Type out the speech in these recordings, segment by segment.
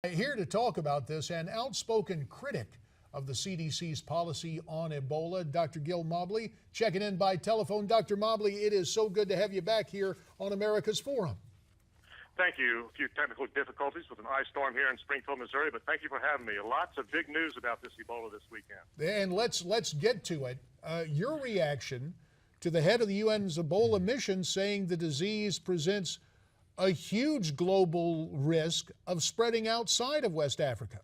Here to talk about this, an outspoken critic of the CDC's policy on Ebola, Dr. Gil Mobley, checking in by telephone. Dr. Mobley, it is so good to have you back here on America's Forum. Thank you. A few technical difficulties with an ice storm here in Springfield, Missouri, but thank you for having me. Lots of big news about this Ebola this weekend. And let's get to it. Your reaction to the head of the UN's Ebola mission saying the disease presents a huge global risk of spreading outside of West Africa.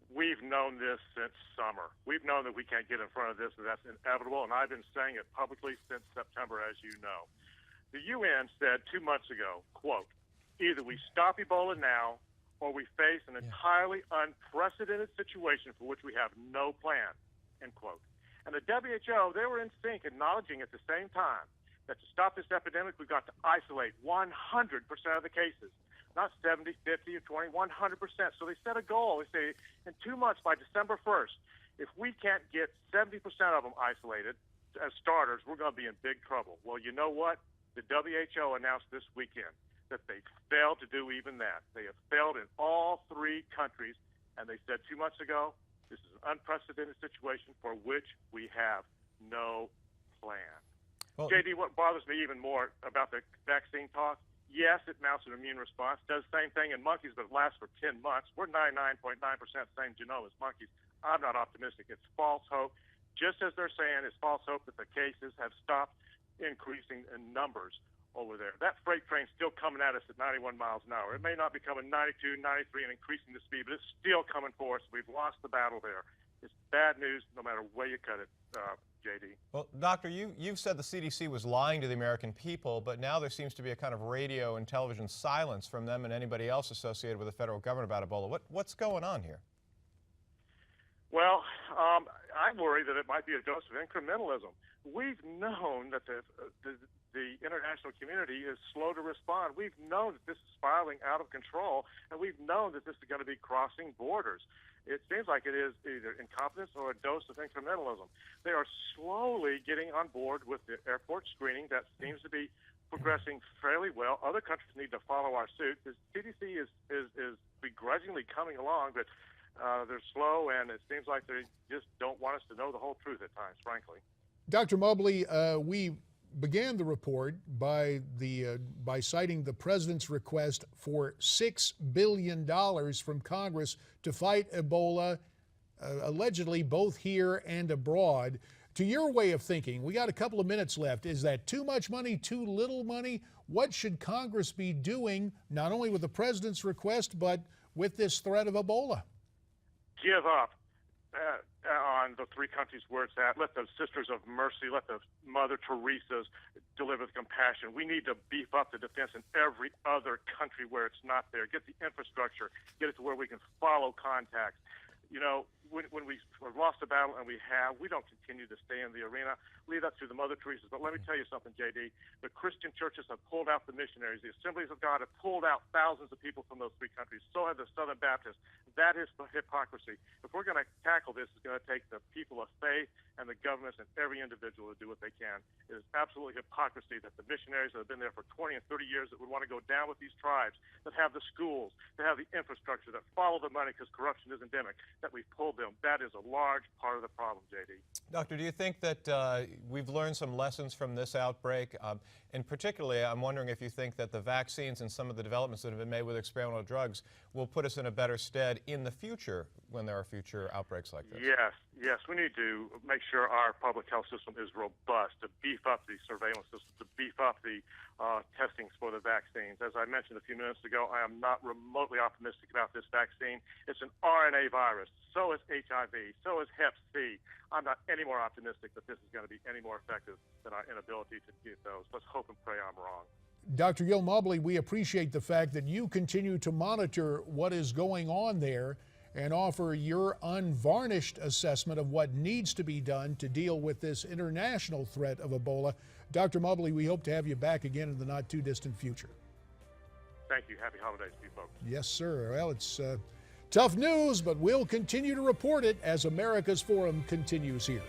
We've known this since summer. We've known that we can't get in front of this, and that's inevitable, and I've been saying it publicly since September, as you know. The UN said 2 months ago, quote, either we stop Ebola now or we face an entirely unprecedented situation for which we have no plan, end quote. And the WHO, they were in sync, acknowledging at the same time that to stop this epidemic, we've got to isolate 100% of the cases, not 70, 50, or 20, 100%. So they set a goal. They say in 2 months, by December 1st, if we can't get 70% of them isolated as starters, we're going to be in big trouble. Well, you know what? The WHO announced this weekend that they failed to do even that. They have failed in all 3 countries, and they said 2 months ago, this is an unprecedented situation for which we have no plan. Well, JD, what bothers me even more about the vaccine talk, yes, it mounts an immune response, does the same thing in monkeys, but it lasts for 10 months. We're 99.9% same genome as monkeys. I'm not optimistic. It's false hope. Just as they're saying, it's false hope that the cases have stopped increasing in numbers over there. That freight train's still coming at us at 91 miles an hour. It may not be coming 92, 93 and increasing the speed, but it's still coming for us. We've lost the battle there. It's bad news no matter where you cut it, JD. Well, Doctor, you've said the CDC was lying to the American people, but now there seems to be a kind of radio and television silence from them and anybody else associated with the federal government about Ebola. What's going on here? Well, I worry that it might be a dose of incrementalism. We've known that the international community is slow to respond. We've known that this is spiraling out of control, and we've known that this is going to be crossing borders. It seems like it is either incompetence or a dose of incrementalism. They are slowly getting on board with the airport screening. That seems to be progressing fairly well. Other countries need to follow our suit. The CDC is begrudgingly coming along, but they're slow, and it seems like they just don't want us to know the whole truth at times, frankly. Dr. Mobley, we began the report by citing the president's request for $6 billion from Congress to fight Ebola, allegedly both here and abroad. To your way of thinking, we got a couple of minutes left. Is that too much money, too little money? What should Congress be doing, not only with the president's request, but with this threat of Ebola? Give up on the 3 countries where it's at. Let the Sisters of Mercy, let the Mother Teresa's deliver the compassion. We need to beef up the defense in every other country where it's not there. Get the infrastructure, get it to where we can follow contacts. You know, when we've lost the battle, and we don't continue to stay in the arena. Leave that to the Mother Teresa's. But let me tell you something, JD. The Christian churches have pulled out the missionaries. The Assemblies of God have pulled out thousands of people from those 3 countries. So have the Southern Baptists. That is the hypocrisy. If we're going to tackle this, it's going to take the people of faith and the governments and every individual to do what they can. It is absolutely hypocrisy that the missionaries that have been there for 20 and 30 years that would want to go down with these tribes, that have the schools, that have the infrastructure, that follow the money because corruption is endemic, that we've pulled them. That is a large part of the problem, JD. Doctor, do you think that we've learned some lessons from this outbreak? And particularly, I'm wondering if you think that the vaccines and some of the developments that have been made with experimental drugs will put us in a better stead in the future when there are future outbreaks like this. Yes. We need to make sure our public health system is robust, to beef up the surveillance system, to beef up the testings for the vaccines. As I mentioned a few minutes ago, I am not remotely optimistic about this vaccine. It's an RNA virus. So is HIV. So is Hep C. I'm not any more optimistic that this is going to be any more effective than our inability to get those. Let's hope and pray I'm wrong. Dr. Gil Mobley, we appreciate the fact that you continue to monitor what is going on there and offer your unvarnished assessment of what needs to be done to deal with this international threat of Ebola. Dr. Mobley, we hope to have you back again in the not-too-distant future. Thank you. Happy holidays to you folks. Yes, sir. Well, it's tough news, but we'll continue to report it as America's Forum continues here.